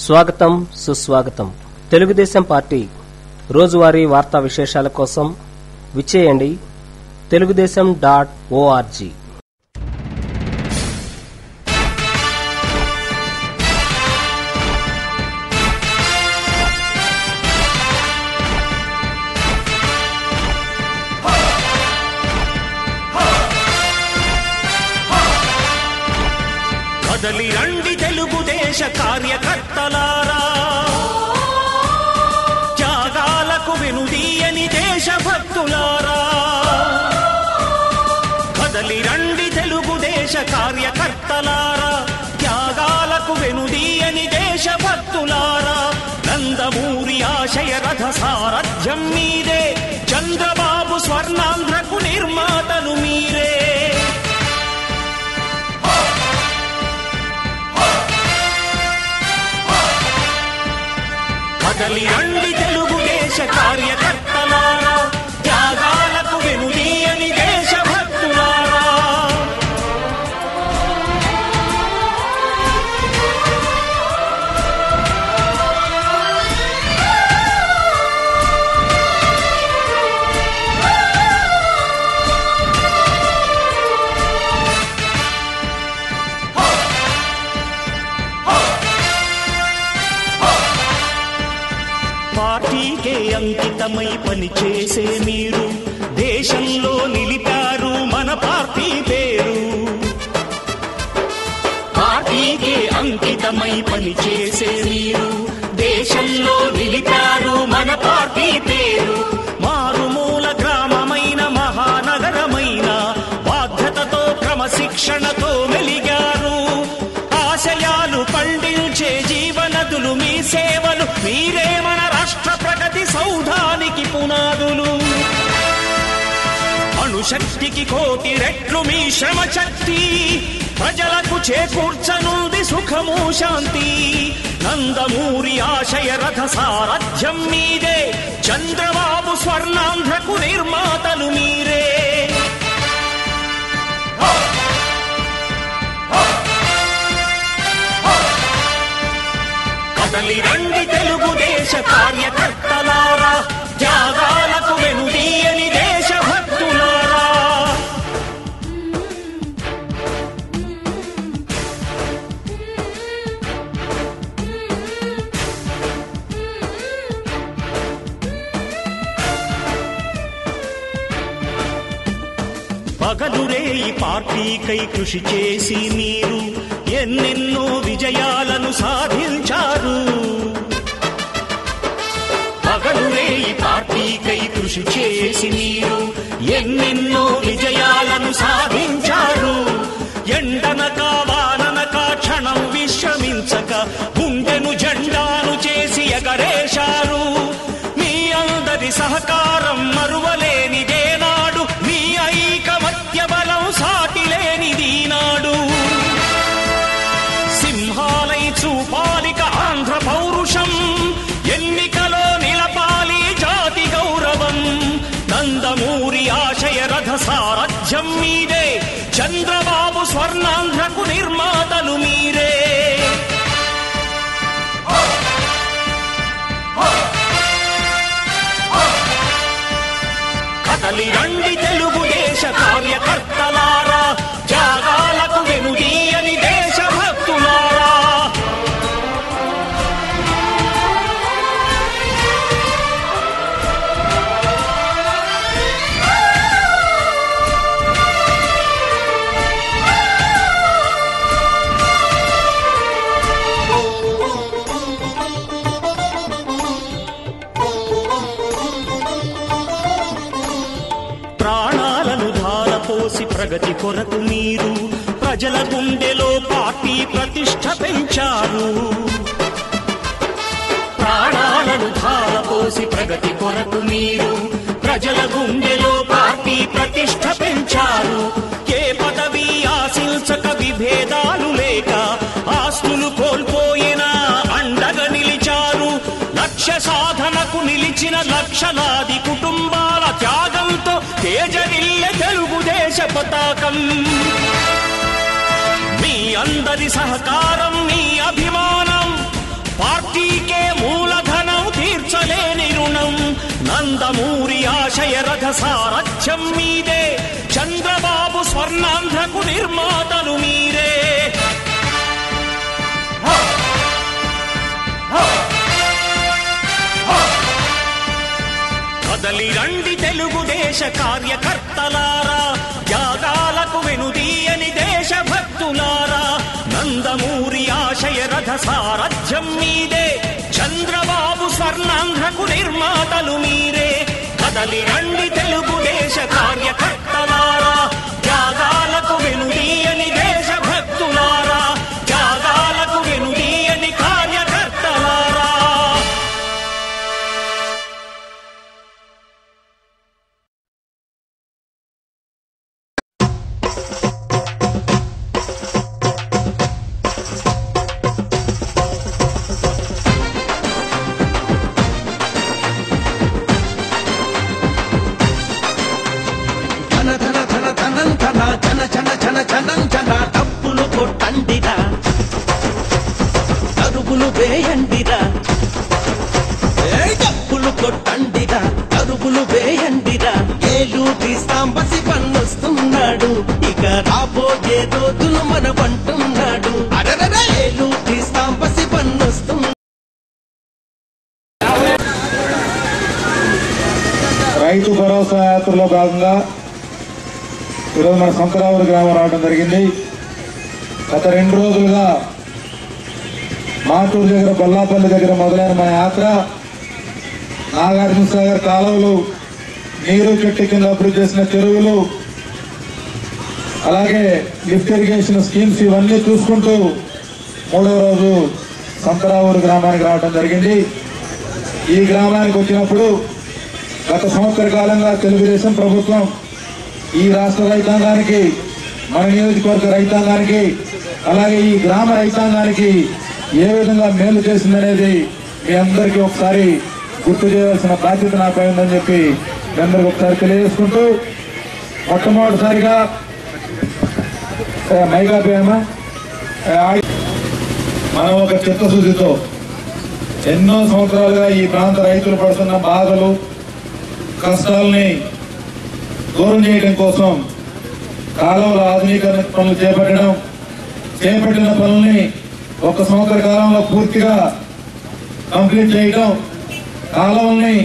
స్వాగతం సుస్వాగతం. తెలుగుదేశం పార్టీ రోజువారీ వార్తా విశేషాల కోసం విచ్చేయండి తెలుగుదేశం.org. కదలి రండి తెలుగుదేశ కార్యకర్తలారా, త్యాగాలకు వెనుదీయని దేశభక్తులారా. కదలి రండి తెలుగుదేశ కార్యకర్తలారా, త్యాగాలకు వెనుదీయని దేశభక్తులారా. నందమూరి ఆశయ రథ సారథ్యం మీదే, చంద్రబాబు స్వర్ణాంధ్రకు నిర్మాతలు మీరే. కదలి రండి తెలుగుదేశ కార్యకర్తలారా, త్యాగాలకు వెనుదీయని దేశభక్తులారా. పార్టీకే అంకితమై పనిచేసే మీరు దేశంలో నిలిపారు మన పార్టీ పేరు. పార్టీకే అంకితమై పనిచేసే మీరు దేశంలో నిలిపారు మన పార్టీ పేరు. మారుమూల గ్రామమైన మహానగరమైన బాధ్యతతో క్రమశిక్షణతో మెలిగారు. ఆశయాలు పండించే జీవనదులు మీ సేవలు, మీరే మన రాష్ట్ర ప్రగతి సౌధానికి పునాదులు. అణుశక్తికి కోటి రెట్లు మీ శ్రమ శక్తి, ప్రజలకు చేకూర్చనుంది సుఖము శాంతి. నందమూరి ఆశయ రథ సారథ్యం మీదే, చంద్రబాబు స్వర్ణాంధ్రకు నిర్మాతలు మీరే. కదలి రండి తెలుగుదేశ కార్యకర్తలారా, త్యాగాలకు వెనుదీయని దేశభక్తులారా. పగలురేయి పార్టీకై కృషి చేసి మీరు ఎన్నెన్నో విజయాలను సాధించారు. పగలురేయి పార్టీకై కృషి చేసి మీరు ఎన్నెన్నో విజయాలను సాధించారు. ఎండనక వాననక క్షణం విశ్రమించక గుండెను జెండాను చేసి ఎగరేశారు. మీ అందరి సహకారం మరువలేనిదే నాడు, మీ ఐకమత్య బలం సాటిలేనిది నాడు. సింహాలై చూపాలిక ఆంధ్ర పౌరుషం, ఎన్నికలో నిలపాలి జాతి గౌరవం. నందమూరి ఆశయ రథ సారథ్యం మీదే, చంద్రబాబు స్వర్ణాంధ్రకు నిర్మాతలు మీరే. కదలి రండి తెలుగుదేశ కార్యకర్తలారా, త్యాగాలకు వెనుదీయని దేశభక్తులారా. ప్రాణాలను ధారపోసి ప్రగతి కొరకు మీరు ప్రజల గుండెలో పార్టీ ప్రతిష్ఠ పెంచారు. ప్రాణాలను ధారపోసి ప్రగతి కొరకు మీరు ప్రజల గుండెలో పార్టీ ప్రతిష్ఠ పెంచారు. ఏ పదవి ఆశించక విభేదాలు లేక ఆస్తులు కోల్పోయినా అండగా నిలిచారు. లక్ష్య సాధనకు నిలిచిన లక్షలాది కుటుంబాల త్యాగంతో తేజరిల్లె తెలుగుదేశ పతాకం. మీ అందరి సహకారం, మీ అభిమానం సారథ్యం మీదే, చంద్రబాబు స్వర్ణాంధ్రకు నిర్మాతలు మీరే. కదలి రండి తెలుగుదేశ కార్యకర్తలారా, త్యాగాలకు వెనుదీయని దేశభక్తులారా, నందమూరి ఆశయ రథ సారథ్యం మీదే, చంద్రబాబు స్వర్ణాంధ్రకు నిర్మాతలు మీరే. కదలి రండి తెలుగుదేశ కార్యకర్తలారా, త్యాగాలకు వెనుదీయని దేశభక్తులారా, త్యాగాలకు వెనుదీయని కార్యకర్తలారా. డబ్బులు కొట్టండిరా, తరుగులు వేయండిరా, డబ్బులు కొట్టండిరా, తరుగులు వేయండిరా. ఏలూరి సాంబసి పన్నొస్తున్నాడు, ఇక రాబోయే రోజులు మనమంటున్నాడు. ఏలూరి సాంబసి పన్నొస్తున్నాడు. రైతు భరోసా యాత్రలో భాగంగా ఈరోజు మన సంతరావురు గ్రామం రావడం జరిగింది. గత 2 రోజులుగా మాటూరు దగ్గర, బొల్లాపల్లి దగ్గర మొదలైన మన యాత్ర నాగార్జున సాగర్ కాలువలు, నీరు చెట్టు కింద అభివృద్ధి చేసిన చెరువులు, అలాగే లిఫ్ట్ ఇరిగేషన్ స్కీమ్స్ ఇవన్నీ చూసుకుంటూ 3వ రోజు సంతరావురు గ్రామానికి రావడం జరిగింది. ఈ గ్రామానికి వచ్చినప్పుడు గత సంవత్సర కాలంగా తెలుగుదేశం ప్రభుత్వం ఈ రాష్ట్ర రైతాంగానికి, మన నియోజకవర్గ రైతాంగానికి, అలాగే ఈ గ్రామ రైతాంగానికి ఏ విధంగా మేలు చేసిందనేది మీ అందరికీ ఒకసారి గుర్తు చేయవలసిన బాధ్యత నాపై ఉందని చెప్పి మీ అందరికీ ఒకసారి తెలియజేసుకుంటూ, మొట్టమొదటిసారిగా మైగా పేమా మనం ఒక చిత్తశుద్ధితో ఎన్నో సంవత్సరాలుగా ఈ ప్రాంత రైతులు పడుతున్న బాధలు, కష్టాలని దూరం చేయడం కోసం కాలువల ఆధునీకరణ పనులు చేపట్టిన పనుల్ని 1 సంవత్సర కాలంలో పూర్తిగా కంప్లీట్ చేయడం, కాలువల్ని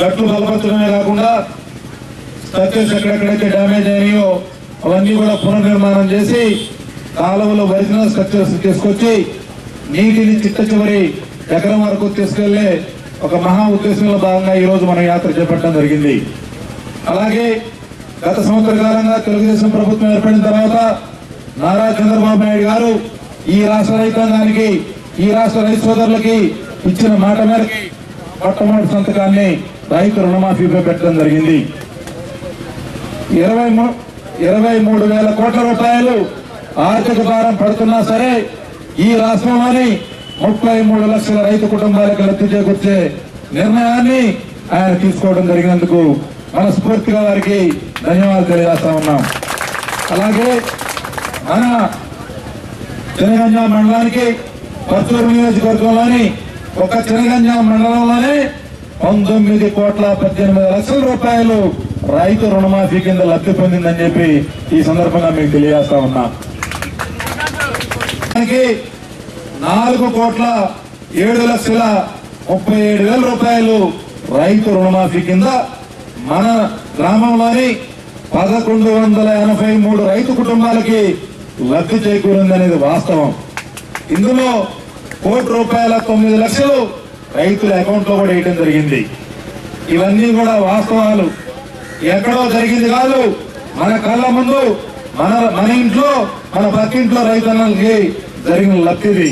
గట్లు బలపరచడమే కాకుండా స్ట్రక్చర్స్ ఎక్కడెక్కడైతే డ్యామేజ్ అయినాయో అవన్నీ కూడా పునర్నిర్మాణం చేసి కాలువలో ఒరిజినల్ స్ట్రక్చర్స్ తీసుకొచ్చి నీటిని చిట్ట చివరి ఎకరం వరకు తీసుకెళ్లే ఒక మహా ఉద్దేశంలో భాగంగా ఈ రోజు మనం యాత్ర చేపట్టడం జరిగింది. అలాగే గత సంవత్సర కాలంగా తెలుగుదేశం ప్రభుత్వం ఏర్పడిన తర్వాత నారా చంద్రబాబు నాయుడు గారు ఈ రాష్ట్ర రైతాంగానికి, ఈ రాష్ట్ర రైతు సోదరులకి ఇచ్చిన మాట మేరకు మొట్టమొదటి సంతకాన్ని రైతు రుణమాఫీపై పెట్టడం జరిగింది. 23,000 కోట్ల రూపాయలు ఆర్థిక భారం పడుతున్నా సరే ఈ రాష్ట్రంలోని 33 లక్షల రైతు కుటుంబాలకు లబ్ధి చేకూర్చే నిర్ణయాన్ని ఆయన తీసుకోవడం జరిగినందుకు మనస్ఫూర్తిగా వారికి ధన్యవాదాలు తెలియజేస్తా ఉన్నాం. అలాగే మన చినగంజాం మండలానికి, పర్చూరు నియోజకవర్గంలోని ఒక చినగంజాం మండలంలోనే 19,18,00,000 రూపాయలు రైతు రుణమాఫీ కింద లబ్ధి పొందిందని చెప్పి ఈ సందర్భంగా మీకు తెలియజేస్తా ఉన్నాం. 4,07,37,000 రూపాయలు రైతు రుణమాఫీ కింద మన గ్రామంలోని 1,183 రైతు కుటుంబాలకి లబ్ధి చేకూరిందనేది వాస్తవం. ఇందులో ₹1,09,00,000 రైతుల అకౌంట్ లో కూడా వేయడం జరిగింది. ఇవన్నీ కూడా వాస్తవాలు, ఎక్కడో జరిగింది కాదు. మన కళ్ళ ముందు, మన ఇంట్లో, మన పక్కింట్లో రైతన్నలకి జరిగిన లబ్ధిది.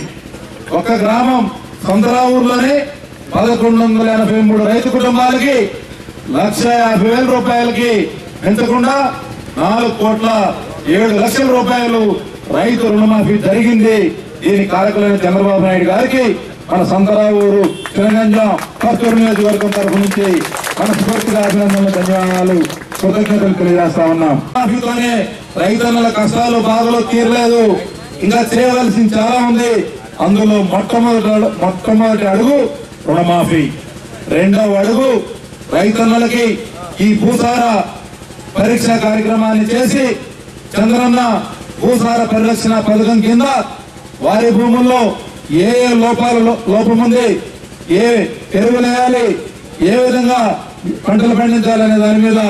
ఒక గ్రామం సంతరావురులోనే 1,183 రైతు కుటుంబాలకి 1,50,000 రూపాయలకి పెంచకుండా 4,07,00,000 రూపాయలు రైతు రుణమాఫీ జరిగింది. దీని కారకులైన చంద్రబాబు నాయుడు గారికి మన సంతరావురు, చినగంజాం, పర్చూరు నియోజకవర్గం తరఫు నుంచి మనస్ఫూర్తిగా అభినందనలు, ధన్యవాదాలు, కృతజ్ఞతలు తెలియజేస్తా ఉన్నాం. రుణమాఫీతోనే రైతన్నల కష్టాలు, బాధలు తీరలేదు. ఇంకా చేయవలసింది చాలా ఉంది. అందులో మొట్టమొదటి అడుగు రుణమాఫీ, 2వ అడుగు రైతన్నలకి ఈ భూసార పరీక్ష కార్యక్రమాన్ని చేసి చంద్రన్న భూసార పరిరక్షణ పథకం కింద వారి భూముల్లో ఏ లోపం ఉంది, ఏ ఎరువులు వేయాలి, ఏ విధంగా పంటలు పండించాలనే దాని మీద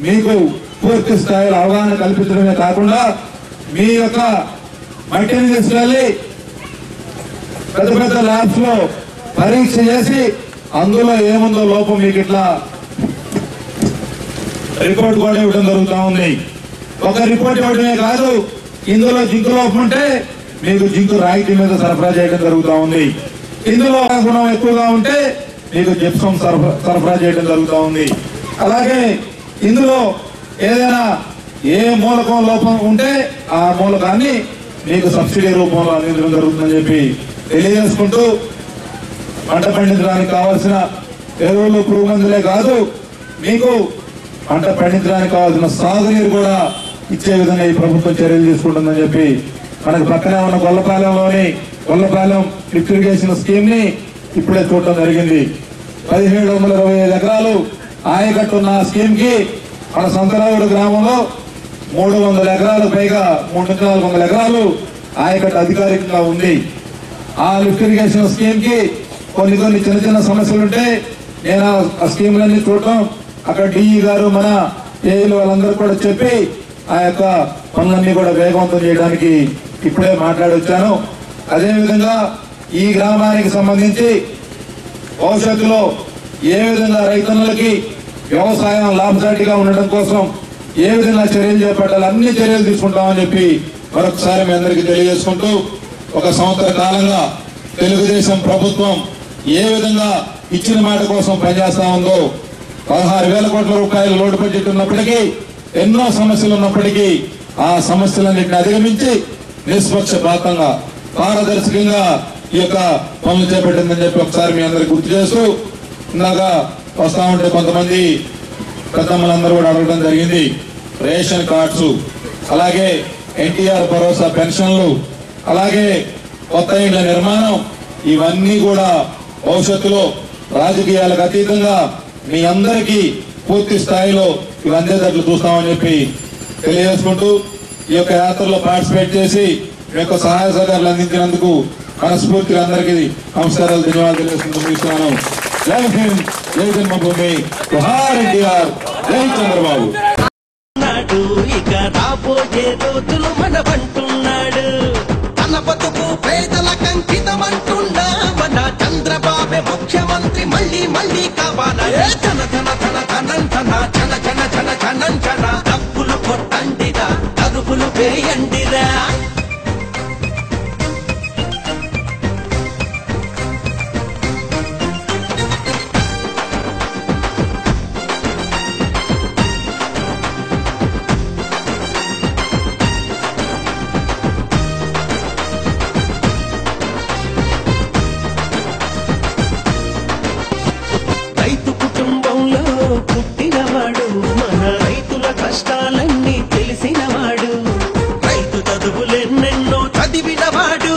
మీకు పూర్తి స్థాయిలో అవగాహన కల్పించడమే కాకుండా మీ యొక్క మట్టిని తీసుకెళ్లి పెద్ద పెద్ద ల్యాబ్స్ లో పరీక్ష చేసి అందులో ఏముందో లోపం మీకు ఇట్లా రిపోర్ట్ కూడా ఇవ్వడం జరుగుతూ ఉంది. ఒక రిపోర్ట్ ఇవ్వడమే కాదు, ఇందులో జింకు లోపం ఉంటే మీకు జింకు రాయితీ మీద సరఫరా చేయడం జరుగుతూ ఉంది. ఇందులో గుణం ఎక్కువగా ఉంటే మీకు జిప్సం సరఫరా చేయడం జరుగుతూ ఉంది. అలాగే ఇందులో ఏదైనా ఏ మూలకం లోపం ఉంటే ఆ మూలకాన్ని మీకు సబ్సిడీ రూపంలో అందించడం జరుగుతుందని చెప్పి తెలియజేసుకుంటూ, పంట పండించడానికి కావాల్సిన ఎరువులు పురుగు మందులే కాదు, మీకు పంట పండించడానికి కావాల్సిన సాగునీరు కూడా ఇచ్చే విధంగా ఈ ప్రభుత్వం చర్యలు తీసుకుంటుందని చెప్పి మనకు పక్కనే ఉన్న గొల్లపాలెం లిఫ్ట్ ఇరిగేషన్ స్కీమ్ ని ఇప్పుడే చూడటం జరిగింది. 1725 ఎకరాలు ఆయకట్టు ఉన్న స్కీమ్ కి మన సంతరావుడు గ్రామంలో 300 ఎకరాలు పైగా 300-400 ఎకరాలు ఆయకట్టు అధికారికంగా ఉంది. ఆ లిఫ్ట్ ఇరిగేషన్ స్కీమ్ కి కొన్ని చిన్న చిన్న సమస్యలు ఉంటే నేను ఆ స్కీములన్నీ చూడటం, అక్కడ డిఈ గారు మన ఏఈలు వాళ్ళందరూ కూడా చెప్పి ఆ యొక్క పనులన్నీ కూడా వేగవంతం చేయడానికి ఇప్పుడే మాట్లాడొచ్చాను. అదేవిధంగా ఈ గ్రామానికి సంబంధించి భవిష్యత్తులో ఏ విధంగా రైతన్నులకి వ్యవసాయం లాభసాటిగా ఉండడం కోసం ఏ విధంగా చర్యలు చేపట్టాలి, అన్ని చర్యలు తీసుకుంటామని చెప్పి మరొకసారి మీ అందరికీ తెలియజేసుకుంటూ, 1 సంవత్సర కాలంగా తెలుగుదేశం ప్రభుత్వం ఏ విధంగా ఇచ్చిన మాట కోసం పనిచేస్తా ఉందో, 16,000 కోట్ల రూపాయలు లోటు బడ్జెట్ ఉన్నప్పటికీ, ఎన్నో సమస్యలు ఉన్నప్పటికీ ఆ సమస్యలన్నింటిని అధిగమించి నిష్పక్షపాతంగా పారదర్శకంగా ఈ యొక్క పనులు చేపట్టిందని చెప్పి ఒకసారి మీ అందరికి గుర్తు చేస్తూ, ఇందాక వస్తా ఉంటే కొంతమంది పెద్దమ్మలందరూ కూడా అడగడం జరిగింది. రేషన్ కార్డ్స్, అలాగే ఎన్టీఆర్ భరోసా పెన్షన్లు, అలాగే కొత్త ఇండ్ల నిర్మాణం, ఇవన్నీ కూడా భవిష్యత్తులో రాజకీయాలకు అతీతంగా మీ అందరికీ పూర్తి స్థాయిలో ఇవి అందేటట్లు చూస్తామని చెప్పి తెలియజేసుకుంటూ, ఈ యొక్క యాత్రలో పార్టిసిపేట్ చేసి మీ యొక్క సహాయ సహకారాలు అందించినందుకు మనస్ఫూర్తిగా అందరికీ నమస్కారాలు, ధన్యవాదాలు తెలియజేసుకుంటూ జై హింద్, జై జన్మభూమి, జోహార్ ఎన్టీఆర్, జై చంద్రబాబు. ఇక రాబోయే రోజులు మనవంటున్నాడు, తన బతుకు పేదలకు అంకితమంటున్నా మన చంద్రబాబే ముఖ్యమంత్రి మళ్ళీ మళ్ళీ కావాలా. ధన ధన ధన ధనంతన చన చన చన చనంచన డబ్బులు కొట్టండిరా, తరుపులు వేయండిరా. రైతు కుటుంబంలో పుట్టినవాడు, మన రైతుల కష్టాలన్నీ తెలిసినవాడు, రైతు చదువులెన్నెన్నో చదివినవాడు,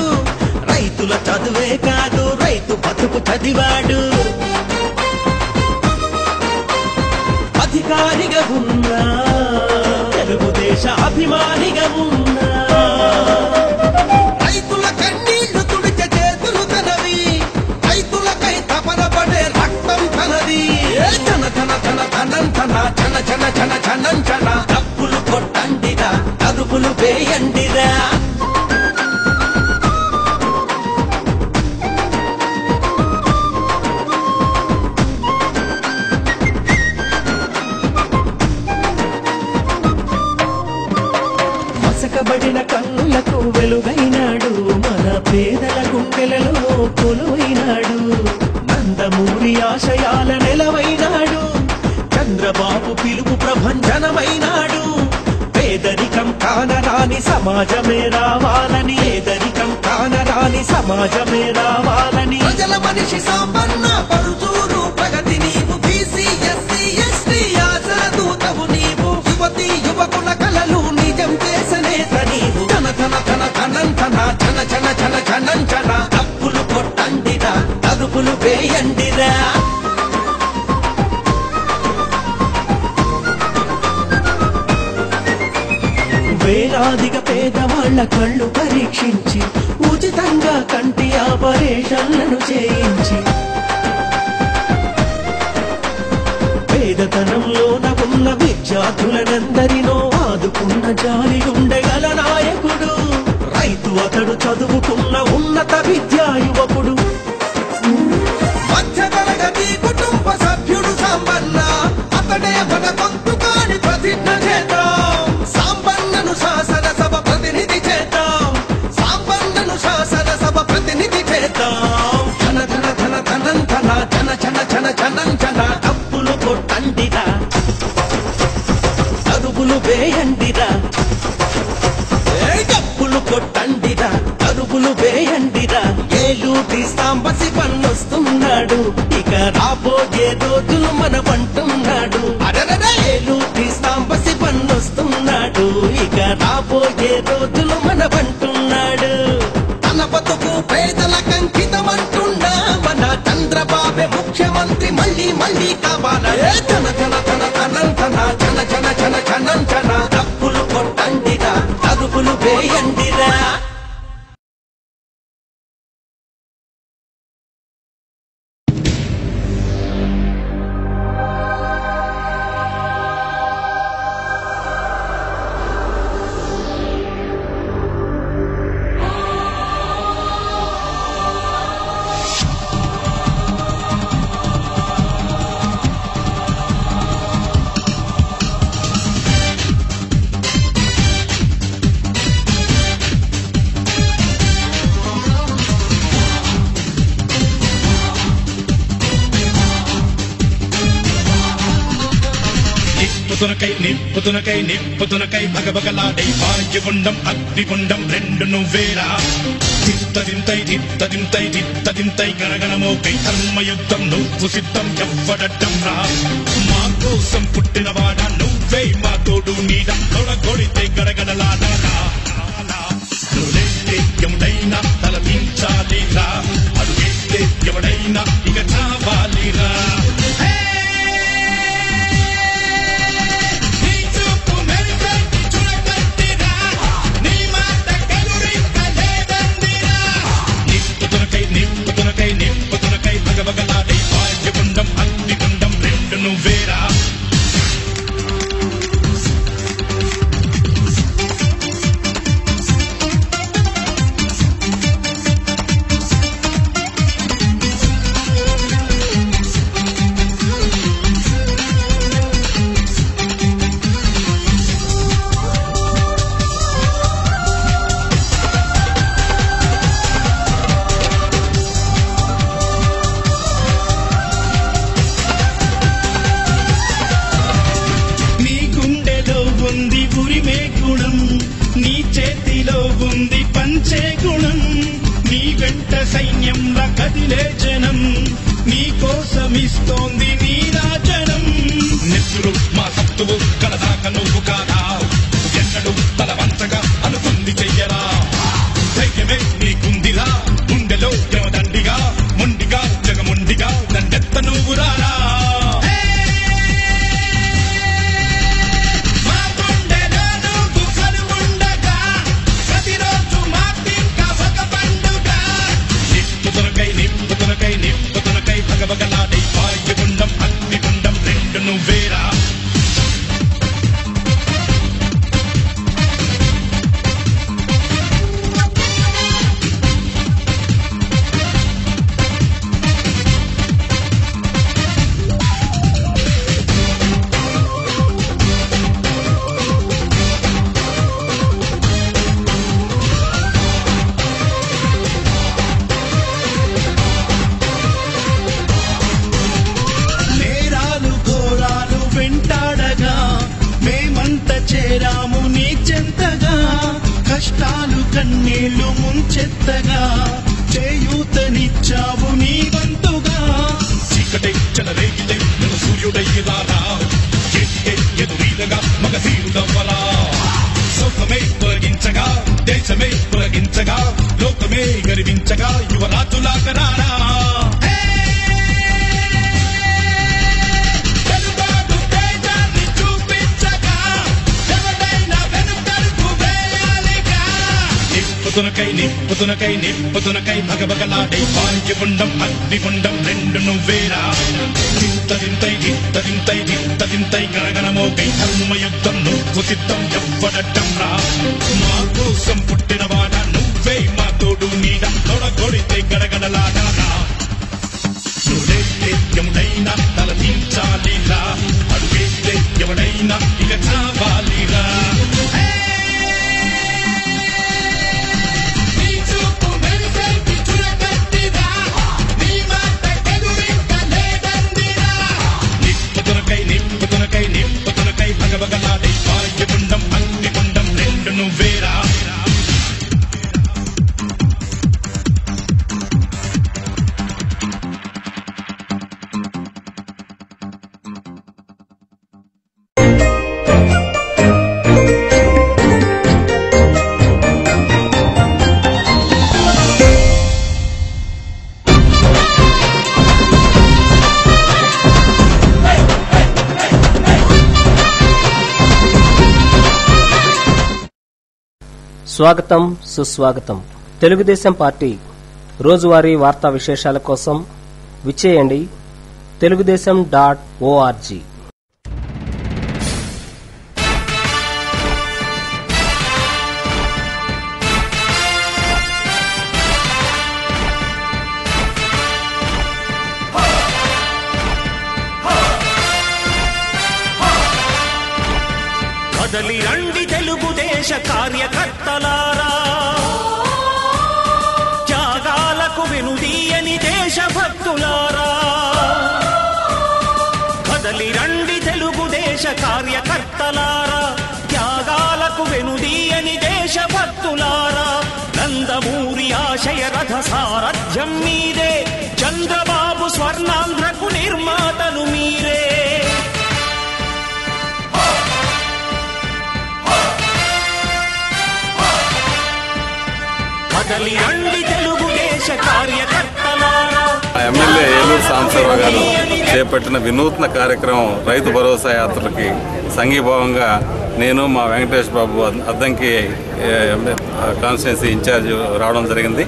రైతుల చదువే కాదు రైతు బతుకు చదివాడు. అధికారిగా ఉన్నా, తెలుగుదేశ అభిమానిగా ఉన్నా, రైతుల కన్నీళ్లు తుడిచే చేతులు తనవి, రైతులకై తపన పడే రక్తం తనది. ధన ధన ధన ధనంతన చన చన చన చనంచన డబ్బులు కొట్టండిరా, తరుపులు వేయండిరా. మసకబడిన కన్నులకు వెలుగైనాడు, మన పేదల గుండెలలో కొలువైనాడు, నందమూరి ఆశయాల నెలవైనాడు, చంద్రబాబు పిలుపు ప్రభంజనమైనాడు. పేదరికం కానరాని సమాజమే రావాలని, పేదరికం కానరాని సమాజమే రావాలని, ప్రజల మనిషి సాంబన్న పరుచూరు ప్రగతి నీవు, బీసీ ఎస్సీ ఎస్టీ ఆశాదూతవు నీవు, యువతి యువకుల కలలు నిజం చేసే నేత నీవు. ధన ధన ధన ధనంతన చన చన చన చనంచన డబ్బులు కొట్టండిరా, తరుపులు వేయండిరా. వేలాదిగా పేదవాళ్ల కళ్ళు పరీక్షించి ఉచితంగా కంటి ఆపరేషన్లను చేయించి పేదతనంలోన ఉన్న విద్యార్థులనందరినో ఆదుకున్న జాలి ఉండగల నాయకుడు రైతు అతడు చదువుకున్న ఉన్నత విద్యా యువకుడు మధ్యతరగతి కుటుంబ సభ్యుడు సాంబన్న అతడే మన గొంతు కాని ప్రతిజ్ఞ చేద్దాం సాంబన్నను శాసనసభ ప్రతినిధి చేద్దాం సాంబన్నను శాసనసభ ప్రతినిధి చేద్దాం ధన ధన ధన ధనంధన జన జన జన జనంజన డబ్బులు కొట్టండిరా అరుగులు వేయండిరా డబ్బులు కొట్టండిరా అరుగులు వేయండిరా ఏలూటి సాంబసి పన్నొస్తున్నాడు ఇక రాబోయే రోజులు మనమంటున్నాడు ఏలూటి సాంబసి పన్నొస్తున్నాడు ఇక రాబోయే రోజులు మనమంటున్నాడు తన బతుకు పేదలకంకితమంటున్నా మన చంద్రబాబే ముఖ్యమంత్రి మళ్ళీ మళ్ళీ కావాలే జన జన జన జనంజన జన జన జన జనంజన డబ్బులు కొట్టండిరా అరుగులు వేయండిరా నిప్పుతునకై భగభగలాడై వాయుగుండం అగ్నిగుండం రెండు నువ్వేరా తిత్తదింతై గణగణమోకై ధర్మయుద్ధం నువ్వు సిద్ధం ఎవ్వడట్టం రా మా కోసం పుట్టినవాడా నువ్వే మా తోడు నీడ తొడగొడితే గడగడలాడా ఎవడైనా తలపించాలిరా అడుగేస్తే ఎవడైనా ఇక చావాలిరా నిప్పుతునకై భగభగలాడై వాయుగుండం అగ్నిగుండం రెండు నువ్వేరా సైన్యంలా కదిలే జనం నీ కోసమిస్తోంది నీరాజనం నెత్తురు మా సత్తువు కలదాక నువ్వు కాదా ఎన్నడు తలవంచగా అనుకుంది చెయ్యరా ధైర్యమే నీకుందిరా గుండెలో జమదండిగా మొండిగా జగముండిగా దండెత్త నువ్వు రారా నిప్పుతునకై భగభగలాడై వాయుగుండం అగ్నిగుండం రెండు నువ్వేరా చేరాము నీ చెంతగా కష్టాలు కన్నీళ్లు ముంచెత్తగా చేయూతనిచ్చావు నీ వంతుగా చీకటే చెలరేగితే నువ్వు సూర్యుడయ్యిరారా ఎదురీలగా మగధీరుడవ్వరా సౌఖమే తొలగించగా దేశమే తొలగించగా లోకమే గర్వించగా యువరాజులాగరారా తెలుగాడు తేజాన్ని చూపించగా ఎవడైనా వెనుకడుగు వేయ నిప్పుతునకై భగభగలాడే భాగ్యగుండం అగ్నిగుండం రెండు నువ్వేరా దింతై గరగనమోకై ధర్మయుద్ధం నువ్వు సిద్ధం ఎవ్వడట్టం రా మా కోసం పుట్టినవాడ నువ్వే మా తోడు నీడ తొడగొడితే గడగడలాడారా నువ్వేస్తే ఎవడైనా తల దించాలిరా అడుగేస్తే ఎవడైనా ఇక కావాలిరా నిప్పుతునకై భగభగలాడే భాగ్యగుండం అగ్నిగుండం రెండు నువ్వేరా స్వాగతం సుస్వాగతం. తెలుగుదేశం పార్టీ రోజువారీ వార్తా విశేషాల కోసం విచ్చేయండి తెలుగుదేశం.org. కదలి రండి తెలుగుదేశ కార్యకర్తలారా, త్యాగాలకు వెనుదీయని దేశభక్తులారా. కదలి రండి తెలుగుదేశ కార్యకర్తలారా, త్యాగాలకు వెనుదీయని దేశభక్తులారా. నందమూరి ఆశయ రథ సారథ్యం మీదే, చంద్రబాబు స్వర్ణాంధ్రకు నిర్మాతలు మీరే. ఎమ్మెల్యే ఏలూరు సాంబశివరావు గారు చేపట్టిన వినూత్న కార్యక్రమం రైతు భరోసా యాత్రకి సంఘీభావంగా నేను మా వెంకటేష్ బాబు అద్దంకి కాన్స్టిట్యున్సీ ఇన్ఛార్జ్ రావడం జరిగింది.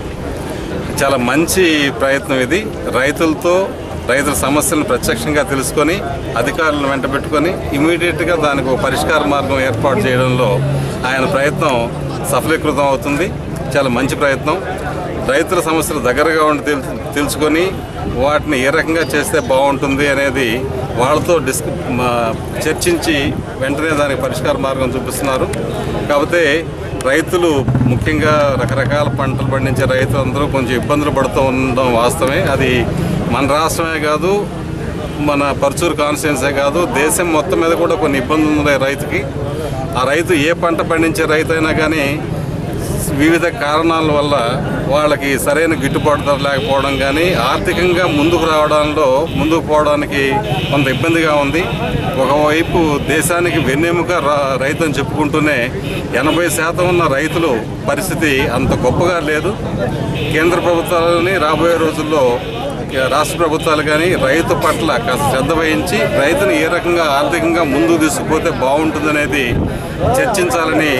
చాలా మంచి ప్రయత్నం ఇది. రైతుల సమస్యలను ప్రత్యక్షంగా తెలుసుకొని అధికారులను వెంట పెట్టుకొని ఇమీడియట్గా దానికి ఒక పరిష్కార మార్గం ఏర్పాటు చేయడంలో ఆయన ప్రయత్నం సఫలీకృతం అవుతుంది. చాలా మంచి ప్రయత్నం. రైతుల సమస్యలు దగ్గరగా ఉండి తెలుసుకొని వాటిని ఏ రకంగా చేస్తే బాగుంటుంది అనేది వాళ్ళతో చర్చించి వెంటనే దానికి పరిష్కార మార్గం చూపిస్తున్నారు. కాకపోతే రైతులు ముఖ్యంగా రకరకాల పంటలు పండించే రైతులందరూ కొంచెం ఇబ్బందులు పడుతూ ఉండడం వాస్తవమే. అది మన రాష్ట్రమే కాదు, మన పర్చూరు కాన్స్టిట్యున్సీ కాదు, దేశం మొత్తం మీద కూడా కొన్ని ఇబ్బందులు ఉన్నాయి రైతుకి. ఆ రైతు ఏ పంట పండించే రైతు అయినా కానీ వివిధ కారణాల వల్ల వాళ్ళకి సరైన గిట్టుబాటు ధర లేకపోవడం కానీ ఆర్థికంగా ముందుకు పోవడానికి కొంత ఇబ్బందిగా ఉంది. ఒకవైపు దేశానికి వెన్నెముక రైతు అని చెప్పుకుంటూనే 80% ఉన్న రైతులు పరిస్థితి అంత గొప్పగా లేదు. కేంద్ర ప్రభుత్వాలని రాబోయే రోజుల్లో రాష్ట్ర ప్రభుత్వాలు కానీ రైతు పట్ల కాస్త శ్రద్ధ వహించి రైతుని ఏ రకంగా ఆర్థికంగా ముందుకు తీసుకుపోతే బాగుంటుందనేది చర్చించాలని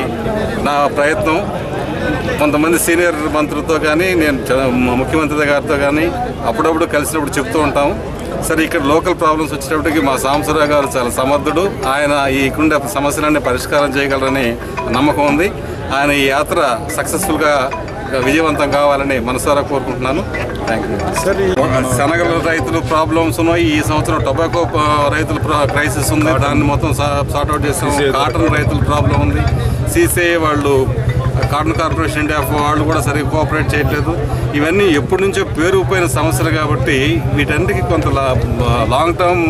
నా ప్రయత్నం. కొంతమంది సీనియర్ మంత్రులతో కానీ నేను ముఖ్యమంత్రి గారితో కానీ అప్పుడప్పుడు కలిసినప్పుడు చెప్తూ ఉంటాము. సరే, ఇక్కడ లోకల్ ప్రాబ్లమ్స్ వచ్చేటప్పటికి మా సాంబశివరావు గారు చాలా సమర్థుడు. ఆయన ఇక్కడుండే సమస్యలన్నీ పరిష్కారం చేయగలరని నమ్మకం ఉంది. ఆయన ఈ యాత్ర సక్సెస్ఫుల్గా విజయవంతం కావాలని మనసారా కోరుకుంటున్నాను. Thank you. శనగల రైతులు ప్రాబ్లమ్స్ ఉన్నాయి. ఈ సంవత్సరం టొబాకో రైతుల క్రైసిస్ ఉంది, దాన్ని మొత్తం సార్ట్అవుట్ చేస్తాం. కాటన్ రైతుల ప్రాబ్లం ఉంది. సిసిఐ వాళ్ళు, కాటన్ కార్పొరేషన్ ఇండియా వాళ్ళు కూడా సరిగ్గా కోఆపరేట్ చేయట్లేదు. ఇవన్నీ ఎప్పటి నుంచో పేరుకుపోయిన సమస్యలు కాబట్టి వీటన్నిటికీ కొంత లాంగ్ టర్మ్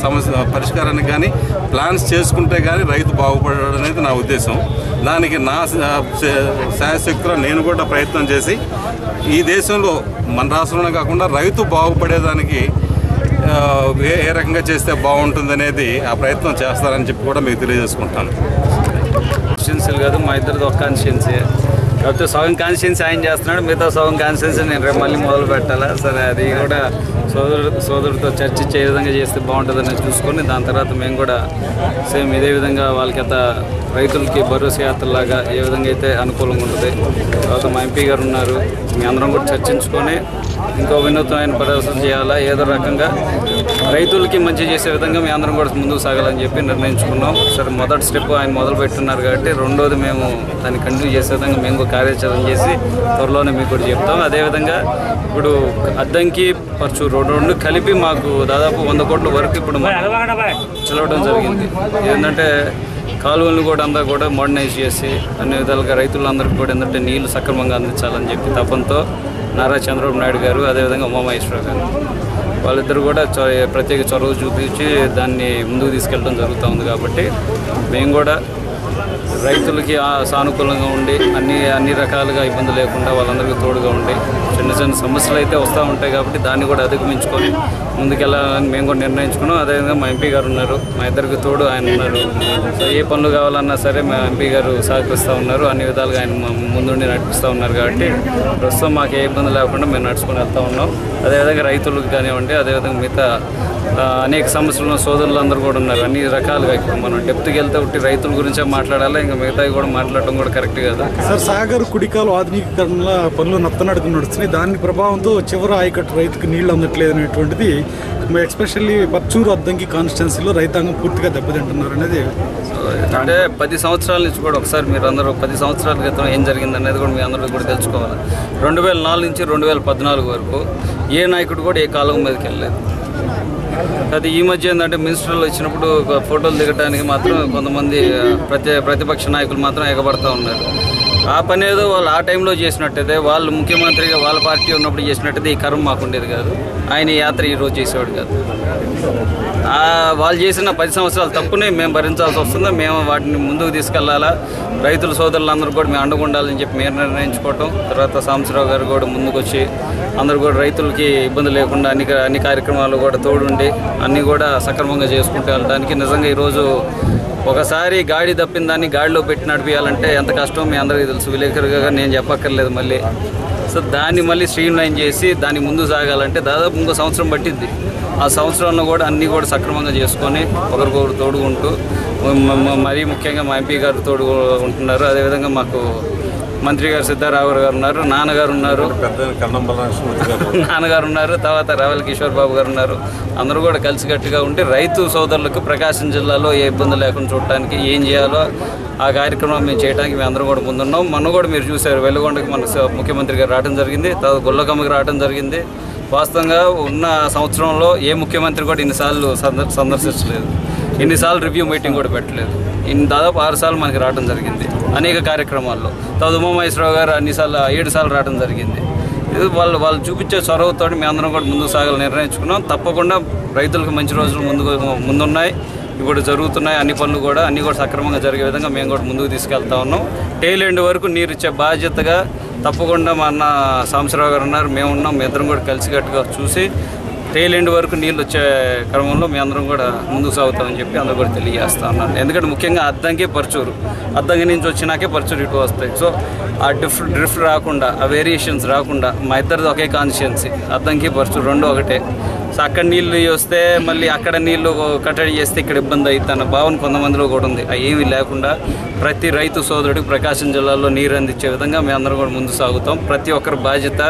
సమస్య పరిష్కారానికి కానీ ప్లాన్స్ చేసుకుంటే కానీ రైతు బాగుపడడం అనేది నా ఉద్దేశం. దానికి నా శాయశక్తిలో నేను కూడా ప్రయత్నం చేసి ఈ దేశంలో మన రాష్ట్రంలో కాకుండా రైతు బాగుపడేదానికి ఏ రకంగా చేస్తే బాగుంటుంది అనేది ఆ ప్రయత్నం చేస్తారని చెప్పి కూడా మీకు తెలియజేసుకుంటాను. కాన్స్టిట్యున్సీలు కాదు, మా ఇద్దరిది ఒక కాన్స్టిట్యున్సీ. కాకపోతే సగం కాన్స్టిట్యున్సీ ఆయన చేస్తున్నాడు, మిగతా సగం కాన్స్టిట్యున్సీ నేను రేపు మళ్ళీ మొదలు పెట్టాలా. సరే, అది కూడా సోదరుడితో చర్చించే విధంగా చేస్తే బాగుంటుందని చూసుకొని దాని తర్వాత మేము కూడా సేమ్ ఇదే విధంగా వాళ్ళకి అంత రైతులకి భరోసా యాత్రలాగా ఏ విధంగా అయితే అనుకూలంగా ఉంటుంది. తర్వాత మా ఎంపీ గారు ఉన్నారు, మీ అందరం కూడా చర్చించుకొని ఇంకో వినూత్నమైన ప్రదర్శన చేయాలా, ఏదో రకంగా రైతులకి మంచి చేసే విధంగా మీ అందరం కూడా ముందుకు సాగాలని చెప్పి నిర్ణయించుకున్నాం. సరే, మొదటి స్టెప్ ఆయన మొదలు పెట్టున్నారు కాబట్టి రెండోది మేము దాన్ని కంటిన్యూ చేసే విధంగా మేము కార్యాచరణ చేసి త్వరలోనే మీకు కూడా చెప్తాం. అదేవిధంగా ఇప్పుడు అద్దంకి పర్చూరు రెండు కలిపి మాకు దాదాపు 100 కోట్ల వరకు ఇప్పుడు చదవడం జరిగింది. ఏంటంటే కాలువలను కూడా అంతా కూడా మోడర్నైజ్ చేసి అన్ని విధాలుగా రైతులందరికీ కూడా ఏంటంటే నీళ్లు సక్రమంగా అందించాలని చెప్పి తపంతో నారా చంద్రబాబు నాయుడు గారు అదేవిధంగా ఉమామహేశ్వరరావు గారు వాళ్ళిద్దరు కూడా ప్రత్యేక చొరవ చూపించి దాన్ని ముందుకు తీసుకెళ్ళడం జరుగుతూ ఉంది. కాబట్టి మేము కూడా రైతులకి సానుకూలంగా ఉండి అన్ని రకాలుగా ఇబ్బంది లేకుండా వాళ్ళందరికీ తోడుగా ఉండి చిన్న చిన్న సమస్యలు అయితే వస్తూ ఉంటాయి కాబట్టి దాన్ని కూడా అధిగమించుకొని ముందుకెళ్ళాలని మేము కూడా నిర్ణయించుకున్నాం. అదేవిధంగా మా ఎంపీ గారు ఉన్నారు, మా ఇద్దరికి తోడు ఆయన ఉన్నారు. సో ఏ పనులు కావాలన్నా సరే మా ఎంపీ గారు సహకరిస్తూ ఉన్నారు, అన్ని విధాలుగా ఆయన ముందుండి నడిపిస్తూ ఉన్నారు. కాబట్టి ప్రస్తుతం మాకు ఏ ఇబ్బంది లేకుండా మేము నడుచుకొని వెళ్తూ ఉన్నాం. అదేవిధంగా రైతులకు కానివ్వండి, అదేవిధంగా మిగతా అనేక సమస్యలు సోదరులు అందరూ కూడా ఉన్నారు. అన్ని రకాలుగా ఇప్పుడు మనం డెప్త్కి వెళ్తే ఒకటి రైతుల గురించే మాట్లాడాలి, ఇంకా మిగతావి కూడా మాట్లాడటం కూడా కరెక్ట్ కదా సార్. సాగర్ కుడికాలు ఆధునీకరణ పనులు నత్తనడుకు నడుస్తున్నాయి. దాని ప్రభావంతో చివరి ఆయకట్టు రైతుకు నీళ్లు అందట్లేదు అనేటువంటిది ఎస్పెషల్లీ పర్చూరు అద్దంకి కాన్స్టిట్యున్సీలో రైతాంగం పూర్తిగా దెబ్బతింటున్నారు అనేది. అంటే 10 సంవత్సరాల నుంచి కూడా ఒకసారి మీరు అందరూ 10 సంవత్సరాల క్రితం ఏం జరిగింది అనేది కూడా మీ అందరూ కూడా తెలుసుకోవాలి. 2004 నుంచి 2014 వరకు ఏ నాయకుడు కూడా ఏ కాలం మీదకి వెళ్ళలేదు. అది ఈ మధ్య ఏంటంటే మినిస్టర్లు వచ్చినప్పుడు ఫోటోలు దిగడానికి మాత్రం కొంతమంది ప్రతిపక్ష నాయకులు మాత్రం ఎగబడతా ఉన్నారు. ఆ పని ఏదో వాళ్ళు ఆ టైంలో చేసినట్టయితే, వాళ్ళు ముఖ్యమంత్రిగా వాళ్ళ పార్టీ ఉన్నప్పుడు చేసినట్టయితే ఈ కర్మ మాకుండేది కాదు, ఆయన యాత్ర ఈరోజు చేసేవాడు కాదు. వాళ్ళు చేసిన 10 సంవత్సరాల తప్పుని మేము భరించాల్సి వస్తుంది. మేము వాటిని ముందుకు తీసుకెళ్లాలా, రైతుల సోదరులందరూ కూడా మేము అండగా ఉండాలని చెప్పి మేము నిర్ణయించుకోవటం. తర్వాత సాంబశివరావు గారు కూడా ముందుకు వచ్చి అందరూ కూడా రైతులకి ఇబ్బంది లేకుండా అన్ని కార్యక్రమాలు కూడా తోడుండి అన్నీ కూడా సక్రమంగా చేసుకుంటూ వెళ్ళడానికి నిజంగా ఈరోజు ఒకసారి గాడి తప్పిన దాన్ని గాడిలో పెట్టి నడిపించాలంటే ఎంత కష్టమో మీ అందరికీ తెలుసు. విలేకరుగా నేను చెప్పక్కర్లేదు మళ్ళీ. సో దాన్ని మళ్ళీ స్ట్రీమ్ లైన్ చేసి దాన్ని ముందు సాగాలంటే దాదాపు ఇంకో సంవత్సరం పట్టిద్ది. ఆ సంవత్సరంలో కూడా అన్నీ కూడా సక్రమంగా చేసుకొని ఒకరికొకరు తోడుకుంటూ, మరీ ముఖ్యంగా మా ఎంపీ గారు తోడు ఉంటున్నారు. అదేవిధంగా మాకు మంత్రి గారు సిద్ధారావు గారు ఉన్నారు, నాన్నగారు ఉన్నారు, నాన్నగారు ఉన్నారు, తర్వాత రావెల కిషోర్ బాబు గారు ఉన్నారు. అందరూ కూడా కలిసికట్టుగా ఉండి రైతు సోదరులకు ప్రకాశం జిల్లాలో ఏ ఇబ్బంది లేకుండా చూడటానికి ఏం చేయాలో ఆ కార్యక్రమం మేము చేయడానికి మేము అందరం కూడా ముందున్నాం. మొన్న కూడా మీరు చూశారు, వెలుగొండకి మన ముఖ్యమంత్రి గారు రావడం జరిగింది, తర్వాత గుల్లకమ్మకి రావడం జరిగింది. వాస్తవంగా ఉన్న సంవత్సరంలో ఏ ముఖ్యమంత్రి కూడా ఇన్నిసార్లు సందర్శించలేదు, ఇన్నిసార్లు రివ్యూ మీటింగ్ కూడా పెట్టలేదు. దాదాపు 6 సార్లు మనకి రావడం జరిగింది అనేక కార్యక్రమాల్లో. తర్వాత ఉమామహేశ్వరరావు గారు 7 సార్లు రావడం జరిగింది. ఇది వాళ్ళు చూపించే చొరవతో మేము అందరం కూడా ముందుకు సాగాలని నిర్ణయించుకున్నాం. తప్పకుండా రైతులకు మంచి రోజులు ముందున్నాయి, ఇప్పుడు జరుగుతున్నాయి. అన్ని పనులు కూడా అన్నీ కూడా సక్రమంగా జరిగే విధంగా మేము కూడా ముందుకు తీసుకెళ్తా ఉన్నాం. టెయిల్ ఎండ్ వరకు నీరు ఇచ్చే బాధ్యతగా తప్పకుండా మా అన్న సాంబశివరావు గారు ఉన్నారు, మేము ఉన్నాం. మీ అందరం కూడా కలిసికట్టుగా చూసి టెయిల్ ఎండ్ వరకు నీళ్ళు వచ్చే క్రమంలో మీ అందరం కూడా ముందుకు సాగుతామని చెప్పి అందరూ కూడా తెలియజేస్తా ఉన్నాను. ఎందుకంటే ముఖ్యంగా అద్దంకి పర్చూరు, అద్దంకి నుంచి వచ్చినాకే పర్చూరు ఇటు వస్తాయి. సో ఆ డ్రిఫ్ట్ రాకుండా, ఆ వేరియేషన్స్ రాకుండా మా ఇద్దరిది ఒకే కాన్స్టిట్యున్సీ, అద్దంకి పర్చూరు రెండు ఒకటే. సో అక్కడ నీళ్ళు వస్తే మళ్ళీ అక్కడ నీళ్లు కట్టడి చేస్తే ఇక్కడ ఇబ్బంది అవుతుంది అన్న భావన కొంతమందిలో కూడా ఉంది. అవి ఏమీ లేకుండా ప్రతి రైతు సోదరుడికి ప్రకాశం జిల్లాలో నీరు అందించే విధంగా మేము అందరం కూడా ముందు సాగుతాం. ప్రతి ఒక్కరి బాధ్యత,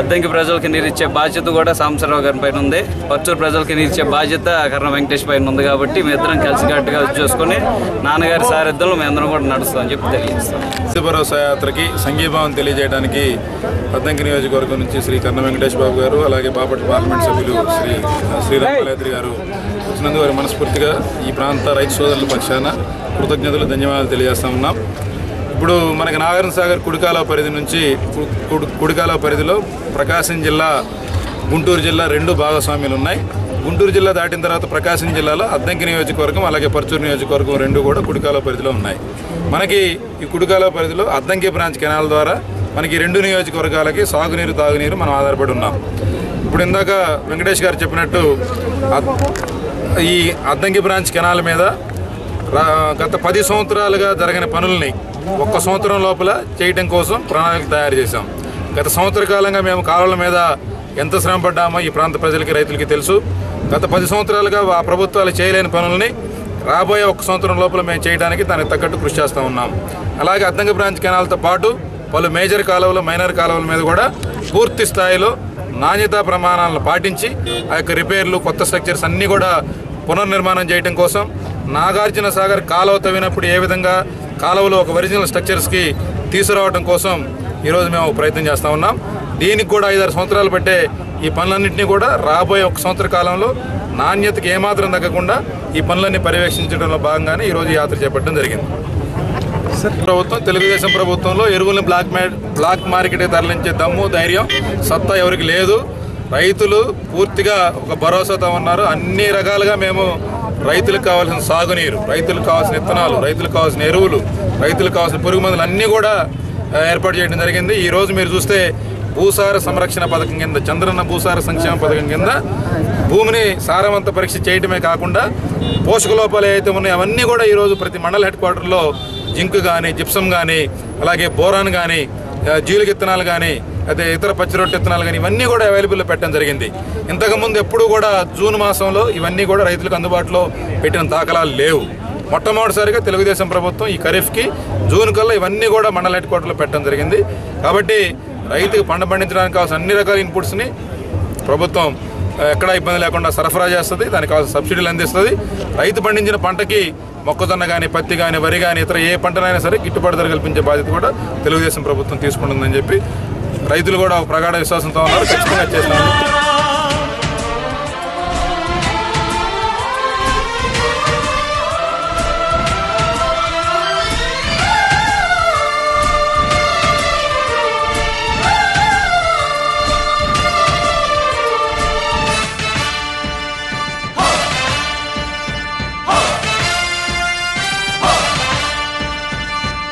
అద్దంకి ప్రజలకి నీరు ఇచ్చే బాధ్యత కూడా సాంబశివరావు గారి పైన ఉంది, పర్చూరు ప్రజలకి నీరు ఇచ్చే బాధ్యత కర్ణ వెంకటేష్ పైన ఉంది. కాబట్టి మీ ఇద్దరం కలిసికట్టుగా చేసుకొని నాన్నగారి సారథ్యంలో మేము అందరం కూడా నడుస్తామని చెప్పి తెలియజేస్తాం. రైతు భరోసా యాత్రకి సంఘీభావం తెలియజేయడానికి అద్దంకి నియోజకవర్గం నుంచి శ్రీ కర్ణ వెంకటేష్ బాబు గారు, అలాగే బాపట్ల పార్లమెంట్ సభ్యులు శ్రీరామయాద్రి గారు వచ్చినందుకు వారి మనస్ఫూర్తిగా ఈ ప్రాంత రైతు సోదరుల పక్షాన కృతజ్ఞతలు, ధన్యవాదాలు తెలియజేస్తా ఉన్నాం. ఇప్పుడు మనకి నాగార్జున సాగర్ కుడికాలువ పరిధి నుంచి కుడికాలువ పరిధిలో ప్రకాశం జిల్లా, గుంటూరు జిల్లా రెండు భాగస్వామ్యాలు ఉన్నాయి. గుంటూరు జిల్లా దాటిన తర్వాత ప్రకాశం జిల్లాలో అద్దంకి నియోజకవర్గం అలాగే పర్చూరు నియోజకవర్గం రెండు కూడా కుడికాలువ పరిధిలో ఉన్నాయి. మనకి ఈ కుడికాలువ పరిధిలో అద్దంకి బ్రాంచ్ కెనాల్ ద్వారా మనకి రెండు నియోజకవర్గాలకి సాగునీరు, తాగునీరు మనం ఆధారపడి ఉన్నాం. ఇప్పుడు ఇందాక వెంకటేష్ గారు చెప్పినట్టు ఈ అద్దంకి బ్రాంచ్ కెనాల్ మీద గత 10 సంవత్సరాలుగా జరిగిన పనుల్ని ఒక్క సంవత్సరం లోపల చేయడం కోసం ప్రణాళిక తయారు చేశాం. గత సంవత్సర కాలంగా మేము కాలువల మీద ఎంత శ్రమ పడ్డామో ఈ ప్రాంత ప్రజలకి, రైతులకి తెలుసు. గత 10 సంవత్సరాలుగా ఆ ప్రభుత్వాలు చేయలేని పనులని రాబోయే ఒక్క సంవత్సరం లోపల మేము చేయడానికి దానికి తగ్గట్టు కృషి చేస్తూ ఉన్నాం. అలాగే అద్దంకి బ్రాంచ్ కెనాల్తో పాటు పలు మేజర్ కాలువలు, మైనర్ కాలువల మీద కూడా పూర్తి స్థాయిలో నాణ్యతా ప్రమాణాలను పాటించి ఆ యొక్క రిపేర్లు, కొత్త స్ట్రక్చర్స్ అన్నీ కూడా పునర్నిర్మాణం చేయడం కోసం, నాగార్జున సాగర్ కాలువ తవ్వినప్పుడు ఏ విధంగా కాలువలో ఒక ఒరిజినల్ స్ట్రక్చర్స్కి తీసుకురావడం కోసం ఈరోజు మేము ప్రయత్నం చేస్తూ ఉన్నాం. దీనికి కూడా 5-6 సంవత్సరాలు పట్టే ఈ పనులన్నింటినీ కూడా రాబోయే ఒక సంవత్సర కాలంలో నాణ్యతకి ఏమాత్రం తగ్గకుండా ఈ పనులన్నీ పర్యవేక్షించడంలో భాగంగానే ఈరోజు యాత్ర చేపట్టడం జరిగింది. ప్రభుత్వం, తెలుగుదేశం ప్రభుత్వంలో ఎరువులను బ్లాక్ మార్కెట్కి తరలించే దమ్ము, ధైర్యం, సత్తా ఎవరికి లేదు. రైతులు పూర్తిగా ఒక భరోసాతో ఉన్నారు. అన్ని రకాలుగా మేము రైతులకు కావాల్సిన సాగునీరు, రైతులకు కావాల్సిన విత్తనాలు, రైతులకు కావాల్సిన ఎరువులు, రైతులకు కావాల్సిన పురుగు మందులు అన్నీ కూడా ఏర్పాటు చేయడం జరిగింది. ఈరోజు మీరు చూస్తే భూసార సంరక్షణ పథకం కింద, చంద్రన్న భూసార సంక్షేమ పథకం కింద భూమిని సారవంత పరీక్ష చేయడమే కాకుండా పోషక లోపాలు ఏవైతే ఉన్నాయో అవన్నీ కూడా ఈరోజు ప్రతి మండల హెడ్ క్వార్టర్లో జింక్ కానీ, జిప్సం కానీ, అలాగే బోరాన్ కానీ, జీలుగ విత్తనాలు కానీ, అదే ఇతర పచ్చిరొట్టు విత్తనాలు కానీ ఇవన్నీ కూడా అవైలబుల్లో పెట్టడం జరిగింది. ఇంతకుముందు ఎప్పుడూ కూడా జూన్ మాసంలో ఇవన్నీ కూడా రైతులకు అందుబాటులో పెట్టిన దాఖలాలు లేవు. మొట్టమొదటిసారిగా తెలుగుదేశం ప్రభుత్వం ఈ ఖరీఫ్కి జూన్ కల్లా ఇవన్నీ కూడా మండల హెడ్ క్వార్టర్లో పెట్టడం జరిగింది. కాబట్టి రైతుకు పంట పండించడానికి కావాల్సిన అన్ని రకాల ఇన్పుట్స్ని ప్రభుత్వం ఎక్కడా ఇబ్బంది లేకుండా సరఫరా చేస్తుంది. దానికి కావాల్సిన సబ్సిడీలు అందిస్తుంది. రైతు పండించిన పంటకి మొక్కజొన్న కానీ, పత్తి కానీ, వరి కానీ, ఇతర ఏ పంటనైనా సరే గిట్టుబాటు ధర కల్పించే బాధ్యత కూడా తెలుగుదేశం ప్రభుత్వం తీసుకుంటుందని చెప్పి రైతులు కూడా ఒక ప్రగాఢ విశ్వాసంతో ఉన్నారు. ఖచ్చితంగా చేస్తున్నారు.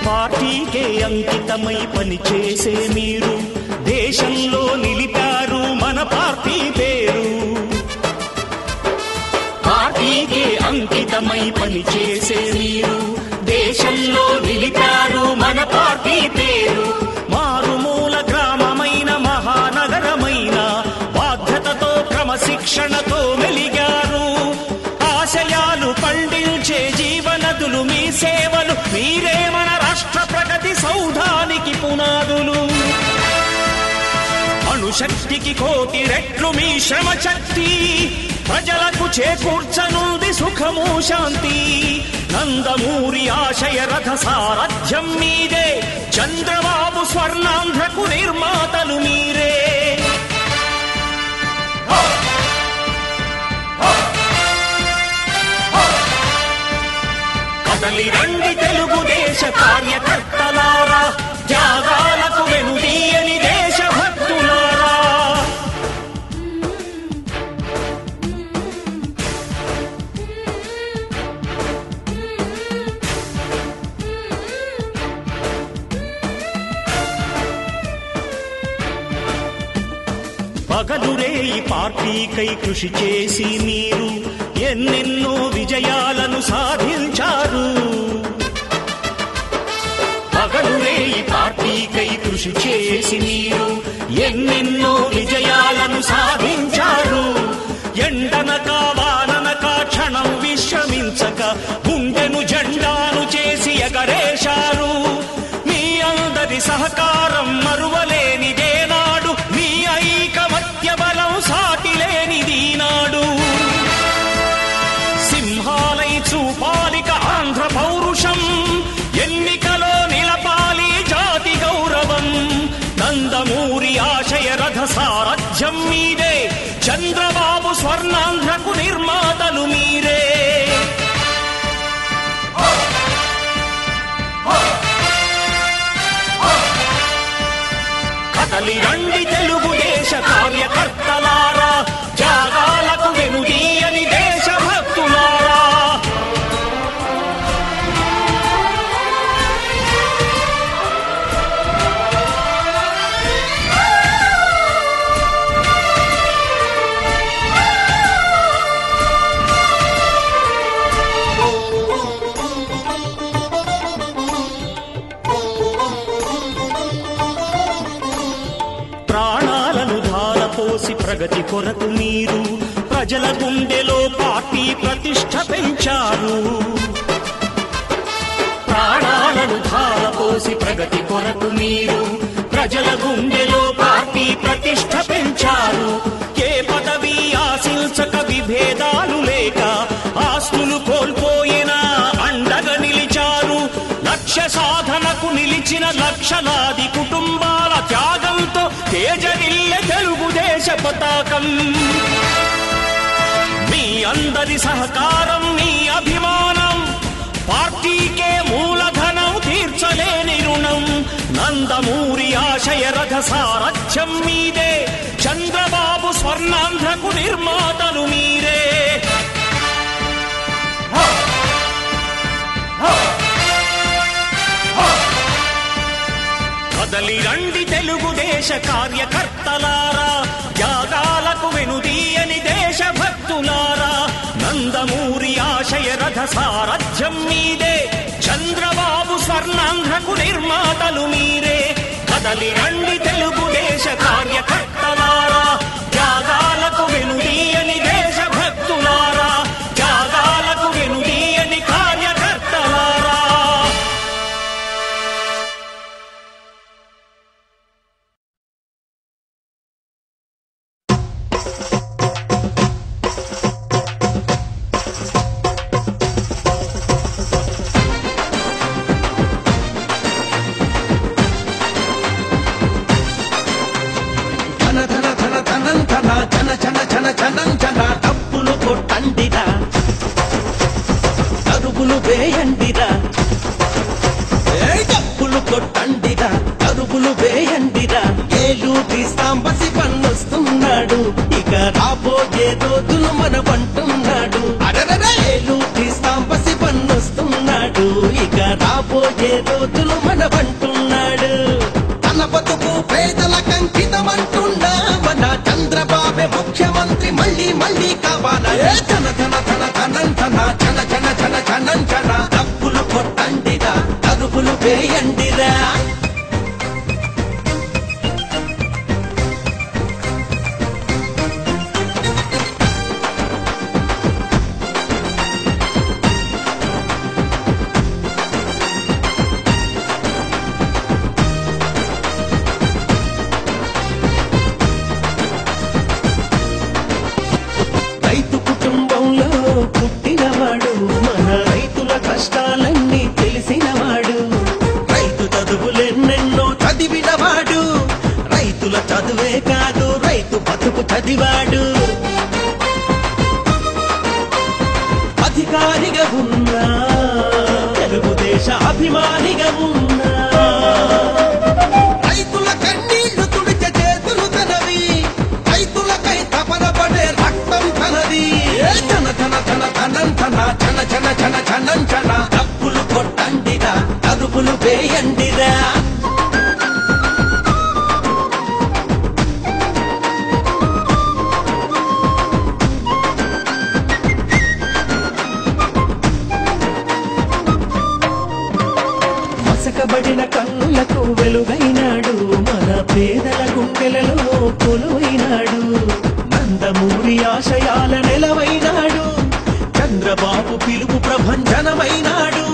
పార్టీకే అంకితమై పనిచేసే మీరు దేశంలో నిలిపారు మన పార్టీ పేరు. పార్టీకే అంకితమై పనిచేసే మీరు దేశంలో నిలిపారు మన పార్టీ పేరు. మారుమూల గ్రామమైన మహానగరమైన బాధ్యతతో క్రమశిక్షణతో మెలిగారు. ఆశయాలు పండించే జీవనదులు మీ సేవలు, మీరే మన రాష్ట్ర ప్రగతి సౌధానికి పునాదులు. అణుశక్తికి 1,000,000 రెట్లు మీ శ్రమ శక్తి, ప్రజలకు చేకూర్చనుంది సుఖము శాంతి. నందమూరి ఆశయ రథ సారథ్యం మీదే, చంద్రబాబు స్వర్ణాంధ్రకు నిర్మాతలు మీరే. కదలి రండి తెలుగుదేశ కార్యకర్తలారా, త్యాగాలకు వెనుదీయని దేశభక్తులారా. పగలురే ఈ పార్టీకై కృషి చేసి మీరు ఎన్నెన్నో విజయాలను సాధించారు. పగలురే ఈ పార్టీకై కృషి చేసి మీరు ఎన్నెన్నో విజయాలను సాధించారు. ఎండనక వాననక క్షణం విశ్రమించక గుండెను జెండాను చేసి ఎగరేశారు. మీ అందరి సహకారం మరువలేనిదేనాడు, మీ ఐకమత్య బలం సాటిలేనిదీనాడు. సింహాలై చూపాలిక ఆంధ్ర పౌరుషం, ఎన్నికలో నిలపాలి జాతి గౌరవం. నందమూరి ఆశయ రథ సారథ్యం మీదే, చంద్రబాబు స్వర్ణాంధ్రకు నిర్మాతలు మీరే. కదలి రండి తెలుగుదేశ కార్యకర్తలారా, త్యాగాలకు వెనుదీయని దేశభక్తులారా. ప్రగతి కొరకు మీరు ప్రజల గుండెలో పార్టీ ప్రతిష్ఠ పెంచారు. ప్రాణాలను ధారపోసి ప్రగతి కొరకు మీరు ప్రజల గుండెలో పార్టీ ప్రతిష్ఠ పెంచారు. ఏ పదవి ఆశించక విభేదాలు లేక ఆస్తులు కోల్పోయినా అండగా నిలిచారు. లక్ష్య సాధనకు నిలిచిన లక్షలాది కుటుంబాల త్యాగంతో తేజరిల్లె తెలుగుదేశ పతాకం. మీ అందరి సహకారం, మీ అభిమానం పార్టీకే మూలధనం, తీర్చలేని రుణం. నందమూరి ఆశయ రథ సారథ్యం మీదే, చంద్రబాబు స్వర్ణాంధ్రకు నిర్మాతలు మీరే. కదలి రండి తెలుగుదేశ కార్యకర్తలారా, త్యాగాలకు వెనుదీయని దేశభక్తులారా. నందమూరి ఆశయ రథ సారథ్యం మీదే, చంద్రబాబు స్వర్ణాంధ్రకు నిర్మాతలు మీరే. కదలి రండి తెలుగుదేశ కార్యకర్తలారా, త్యాగాలకు వెనుదీయని దేశభక్తులారా, త్యాగాలకు వెనుదీయని కార్యకర్తలారా. డబ్బులు కొట్టండిరా, అరుగులు వేయండిరా, డబ్బులు కొట్టండిరా, అరుగులు వేయండిరా. ఏలూరి సాంబసి పన్నొస్తున్నాడు, ఇక రాబోయే రోజులు మనమంటున్నాడు. ఏలూరి సాంబసి పన్నొస్తున్నాడు, ఇక రాబోయే రోజులు మనమంటున్నాడు. తన బతుకు పేదల కంకితమంటున్నా మన చంద్రబాబే ముఖ్యమంత్రి మళ్ళీ మళ్ళీ కావాలా. ధన ధన ధన ధనంతన జన జన జన జనంజన డబ్బులు కొట్టండిరా, అరుగులు వేయండిరా. రైతు కుటుంబంలో పుట్టినవాడు, మన రైతుల కష్టాలన్నీ తెలిసినవాడు. రైతు చదువులెన్నెన్నో చదివినవాడు, రైతుల చదువే కాదు రైతు బతుకు చదివాడు. అధికారిగా ఉన్నా, తెలుగుదేశ అభిమానిగా ఉన్నా, రైతుల కన్నీళ్లు తుడిచే చేతులు తనవి, రైతులకై తపన పడే రక్తం తనది. ధన ధన ధన ధనంతన జన జన జన జనంజన డబ్బులు కొట్టండిరా, అరుగులు వేయండిరా. మసకబడిన కన్నులకు వెలుగైనాడు, మన పేదల గుండెలలో కొలువైనాడు. నందమూరి ఆశయాల నెలవైనాడు, చంద్రబాబు పిలుపు ప్రభంజనమైనాడు.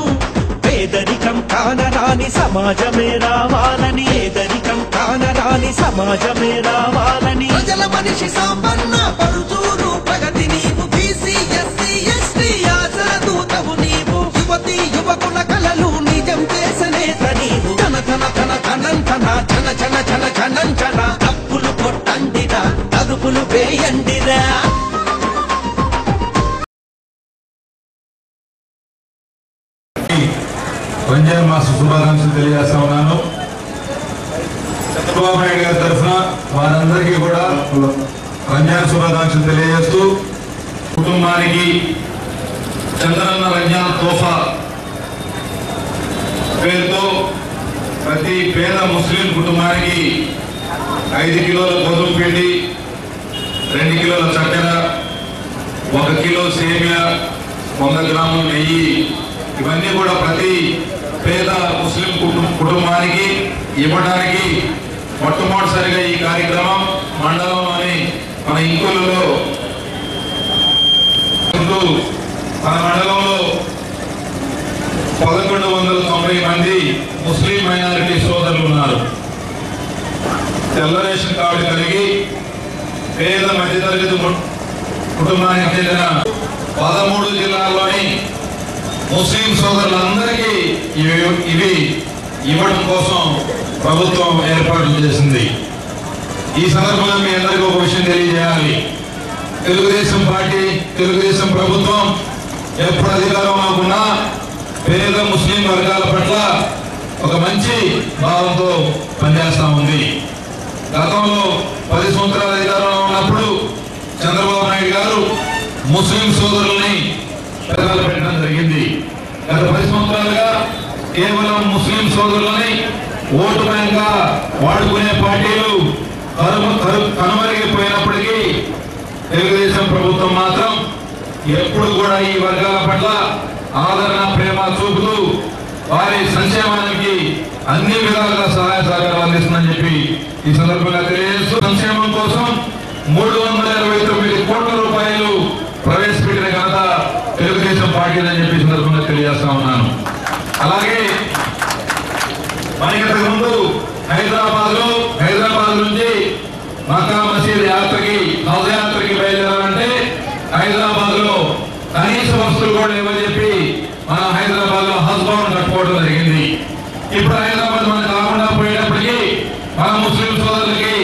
పేదరికం కానరాని సమాజమే రావాలని, పేదరికం కానరాని సమాజమే రావాలని. ప్రజల మనిషి సాంబన్న పరుచూరు ప్రగతి నీవు, బీసీ ఎస్సీ ఎస్టీ ఆశల దూతవు నీవు. యువతి యువకుల కలలు నిజం చేసే నేత నీవు. ధన ధన ధన ధనంతన జన జన జన జనంజన డబ్బులు కొట్టండిరా, అరుగులు వేయండిరా. రంజాన్ మాస శుభాకాంక్షలు తెలియజేస్తా ఉన్నాను. చంద్రబాబు నాయుడు గారి తరఫున వారందరికీ కూడా రంజాన్ శుభాకాంక్షలు తెలియజేస్తూ, కుటుంబానికి చంద్రన్న రంజాన్ తోఫా పేరుతో ప్రతి పేద ముస్లిం కుటుంబానికి 5 కిలోల గోధుమ పిండి, 2 కిలోల చక్కెర, 1 కిలో సేమియా, 100 గ్రాముల నెయ్యి, ఇవన్నీ కూడా ప్రతి పేద ముస్లిం కుటుంబానికి ఇవ్వడానికి మొట్టమొదటిసారిగా ఈ కార్యక్రమం మండలంలోని మన ఇంకులలో మన మండలంలో 1190 మంది ముస్లిం మైనారిటీ సోదరులు ఉన్నారు. తెల్ల రేషన్ కార్డు కలిగి పేద మధ్యతరగతి కుటుంబానికి చెందిన 13 జిల్లాల్లోని ముస్లిం సోదరులందరికీ ఇవి ఇవ్వడం కోసం ప్రభుత్వం ఏర్పాట్లు చేసింది. ఈ సందర్భంగా మీ అందరికీ ఒక విషయం తెలియజేయాలి. తెలుగుదేశం పార్టీ, తెలుగుదేశం ప్రభుత్వం ఎప్పుడు అధికారంలో ఉన్నా పేద ముస్లిం వర్గాల పట్ల ఒక మంచి భావంతో పనిచేస్తూ ఉంది. గతంలో 10 సంవత్సరాల అధికారంలో ఉన్నప్పుడు చంద్రబాబు నాయుడు గారు ముస్లిం సోదరుల్ని పెద్దలు పెట్టడం జరిగింది. గత 10 సంవత్సరాలుగా కేవలం ముస్లిం సోదరులని ఓటు బ్యాంక్గా వాడుకునే పార్టీలు కనుమరిగిపోయినప్పటికీ తెలుగుదేశం ప్రభుత్వం మాత్రం ఎప్పుడు కూడా ఈ వర్గాల పట్ల ఆదరణ, ప్రేమ చూపుతూ వారి సంక్షేమానికి అన్ని విధాలుగా సహాయ సహకారాలు అందిస్తుందని చెప్పి ఈ సందర్భంగా తెలియజేస్తూ సంక్షేమం కోసం 329 కోట్ల రూపాయలు ప్రవేశపెట్టిన ఘనత తెలుగుదేశం పార్టీదని చెప్పి సందర్భంగా తెలియజేస్తా ఉన్నాను. అలాగే మనకి ముందు హైదరాబాద్ నుంచి మక్కా మసీద్ యాత్రకి, హజ్ యాత్రకి బయలుదేరాలంటే హైదరాబాద్ లో కనీస వస్తువులు కూడా లేవని చెప్పి మనం హైదరాబాద్ లో హజ్ భవన్ కట్టుకోవడం జరిగింది. ఇప్పుడు హైదరాబాద్ మనం కాకుండా పోయేటప్పటికీ మన ముస్లిం సోదరులకి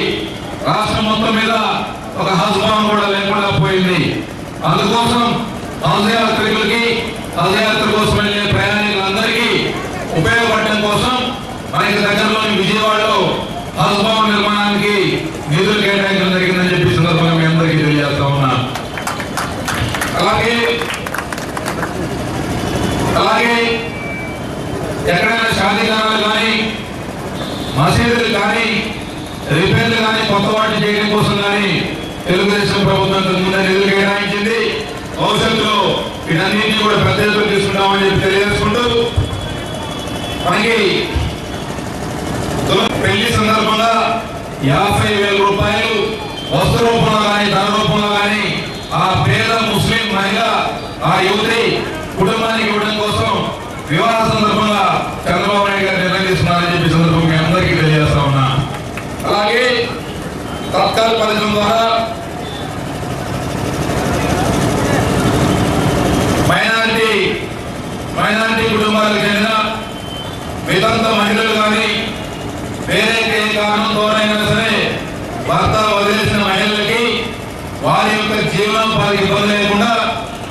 రాష్ట్రం మొత్తం మీద ఒక హజ్ భవన్ కూడా లేకుండా పోయింది. అందుకోసం హజ్ యాత్రికులకి, హజ్ యాత్ర కోసం వెళ్ళే ప్రయాణికులందరికీ ఉపయోగపడడం కోసం మనకి దగ్గరలోని విజయవాడలో హజ్ భవన్ నిర్మాణానికి నిధులు కేటాయించడం జరిగిందని చెప్పి సందర్భంగా మీ అందరికీ తెలియజేస్తా ఉన్నాను. అలాగే ఎక్కడైనా షాదీఖానాలు కానీ, మసీదులు కానీ, రిపేర్లు కానీ కొత్త వాటి చేయడం కోసం కానీ తెలుగుదేశం ప్రభుత్వం ముందే నిధులు కేటాయించింది. భవిష్యత్తులో వీటన్నింటినీ కూడా పెద్ద ఎత్తున తీసుకుంటామని చెప్పి తెలియజేసుకుంటూ మనకి పెళ్లి సందర్భంగా 50,000 రూపాయలు వస్తు రూపంలో కానీ, ధన రూపంలో కానీ ఆ పేద ముస్లిం మహిళ, ఆ యువతి కుటుంబానికి ఇవ్వడం కోసం వివాహ సందర్భంగా చంద్రబాబు నాయుడు గారు నిర్ణయం తీసుకున్నారని చెప్పి సందర్భంగా అందరికీ తెలియజేస్తా ఉన్నా. అలాగే తత్కాల్ పథకం ద్వారా మైనారిటీ కుటుంబాలకు చెందిన వితంత మహిళలు కానీ, వేరే కారణంతోనైనా సరే భర్త వదిలేసిన మహిళలకి వారి యొక్క జీవనోపాధికి ఇబ్బంది లేకుండా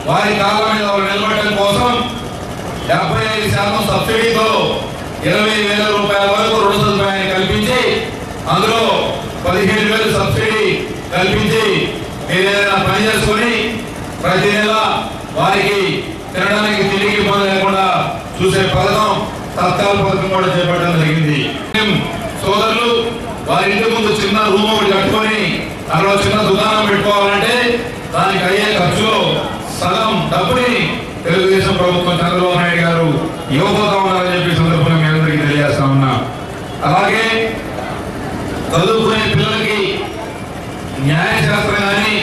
వారి కాళ్ళ మీద వాళ్ళు నిలబడటం కోసం 75% సబ్సిడీతో 20,000 రూపాయల వరకు రుణ సదుపాయాన్ని కల్పించి, అందులో 15,000 సబ్సిడీ కల్పించి మీరు ఏదైనా పని చేసుకొని ప్రతి నెల వారికి తినడానికి తిరిగి ఇబ్బంది లేకుండా చూసే పథకం తత్కాల పథకం కూడా చేపట్టడం జరిగింది. సోదరులు వారి ఇంటి ముందు చిన్న రూమ్ ఒకటి కట్టుకొని అందులో చిన్న దుకాణం పెట్టుకోవాలంటే దానికి అయ్యే ఖర్చులో సగం డబ్బుని తెలుగుదేశం ప్రభుత్వం చంద్రబాబు నాయుడు గారు ఇవ్వబోతా ఉన్నారని చెప్పి సందర్భంగా మీ అందరికీ తెలియజేస్తా ఉన్నా. అలాగే చదువుకునే పిల్లలకి న్యాయశాస్త్రం కానీ,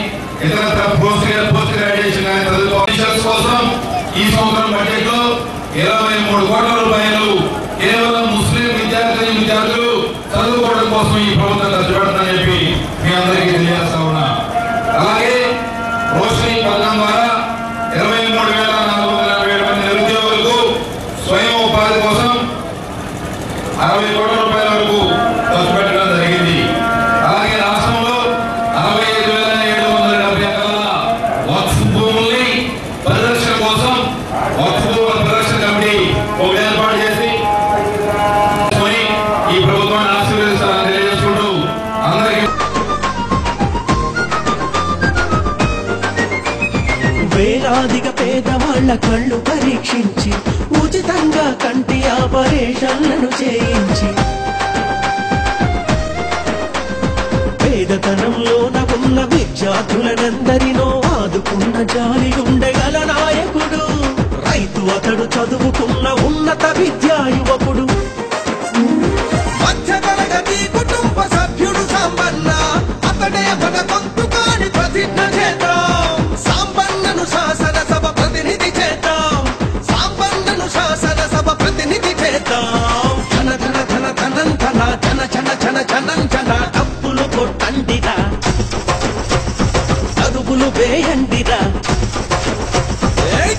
ఇతర పోస్ట్ గ్రాడ్యుయేషన్ కానీ చదువుకోవడం కోసం ఈ సంవత్సరం బడ్జెట్ లో 23 కోట్ల రూపాయలు కేవలం ముస్లిం విద్యార్థులు చదువుకోవడం కోసం ఈ ప్రభుత్వం ఖర్చు పెడతానని చెప్పి మీ అందరికీ తెలియజేస్తా ఉన్నా. అలాగే రోషిని పథకం ద్వారా 23,447 మంది నిరుద్యోగులకు స్వయం ఉపాధి కోసం 60 కోట్ల రూపాయల వరకు ఖర్చు పెట్టడం జరిగింది. అలాగే రాష్ట్రంలో 65,770 ఎకరాల వక్ఫ్ భూముల్ని పరిరక్షణ కోసం వక్ఫ్ భూముల పరిరక్షణ కమిటీ ఒక ఏర్పాటు చేసి ఈ ప్రభుత్వాన్ని ఆశీర్వదిస్తారని తెలియజేసుకుంటూ అందరికీ వేలాదిగా పేదవాళ్ల కళ్ళు పరీక్షించి ఉచితంగా కంటి ఆపరేషన్లను చేయించి పేదతనంలోన ఉన్న విద్యార్థులనందరినో ఆదుకున్న జాలి ఉండగల నాయకుడు రైతు. అతడు చదువుకున్న ఉన్నత విద్యా యువకుడు. మధ్య తరగతి కుటుంబ సభ్యుడు సాంబన్న అతడే మన గొంతు కాని వేయండిరా,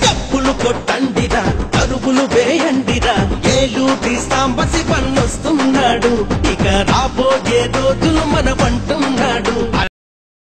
డప్పులు కొట్టండిరా, అరుపులు వేయండిరా. ఏలూరి సాంబసి పన్నొస్తున్నాడు, ఇక రాబోయే రోజులు మనమంటున్నాడు.